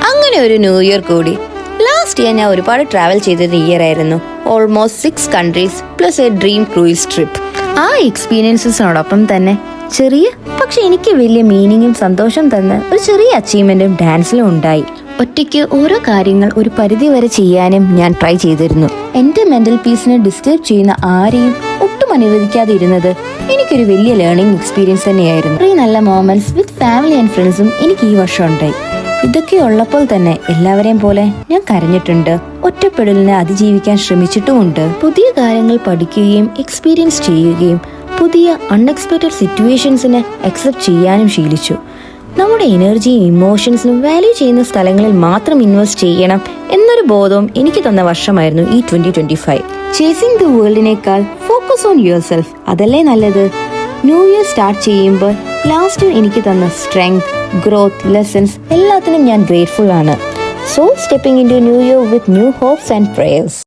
അങ്ങനെ ഒരു new year കൂടി. ലാസ്റ്റ് ഇയർ ഞാൻ ഒരുപാട് ട്രാവൽ ചെയ്തത് ഇയർ ആയിരുന്നു. Almost 6 countries plus A dream cruise trip. ആ എക്സ്പീരിയൻസസിനോടൊപ്പം തന്നെ ചെറിയ പക്ഷെ എനിക്ക് വലിയ മീനിങ്ങും സന്തോഷം തന്ന ഒരു ചെറിയ അച്ചീവ്മെന്റും ഡാൻസിലും ഉണ്ടായി. ഒറ്റയ്ക്ക് ഓരോ കാര്യങ്ങൾ ഒരു പരിധി വരെ ചെയ്യാനും ഞാൻ ട്രൈ ചെയ്തിരുന്നു. എന്റെ മെന്റൽ പീസിനെ ഡിസ്റ്റർബ് ചെയ്യുന്ന ആരെയും ഒട്ടും അനുവദിക്കാതെ ഇരുന്നത് എനിക്കൊരു വലിയ ലേണിംഗ് എക്സ്പീരിയൻസ് തന്നെയായിരുന്നു. ഒരു നല്ല മൊമെന്റ്സ് വിത്ത് ഫാമിലി ആൻഡ് ഫ്രണ്ട്സും എനിക്ക് ഈ വർഷം ഉണ്ടായി. ഇതൊക്കെ ഉള്ളപ്പോൾ തന്നെ എല്ലാവരെയും പോലെ ഞാൻ കരഞ്ഞിട്ടുണ്ട്. ഒറ്റപ്പെടലിനെ അതിജീവിക്കാൻ ശ്രമിച്ചിട്ടുമുണ്ട്. പുതിയ കാര്യങ്ങൾ പഠിക്കുകയും എക്സ്പീരിയൻസ് ചെയ്യുകയും പുതിയ അൺഎക്സ്പെക്റ്റഡ് സിറ്റുവേഷൻസിനെ അക്സെപ്റ്റ് ചെയ്യാനും ശീലിച്ചു. നമ്മുടെ എനർജിയും ഇമോഷൻസിനും വാല്യൂ ചെയ്യുന്ന സ്ഥലങ്ങളിൽ മാത്രം ഇൻവെസ്റ്റ് ചെയ്യണം എന്നൊരു ബോധവും എനിക്ക് തന്ന വർഷമായിരുന്നു ഈ 2025. ചേസിംഗ് ദ വേൾഡിനേക്കാൾ ഫോക്കസ് ഓൺ യുവർ സെൽഫ്, അതല്ലേ നല്ലത്? ന്യൂ ഇയർ സ്റ്റാർട്ട് ചെയ്യുമ്പോൾ ലാസ്റ്റ് എനിക്ക് തന്ന സ്ട്രെങ്ത്, ഗ്രോത്ത്, ലെസൺസ് എല്ലാത്തിനും ഞാൻ ഗ്രേറ്റ്ഫുൾ ആണ്. So stepping into new year with new hopes and prayers.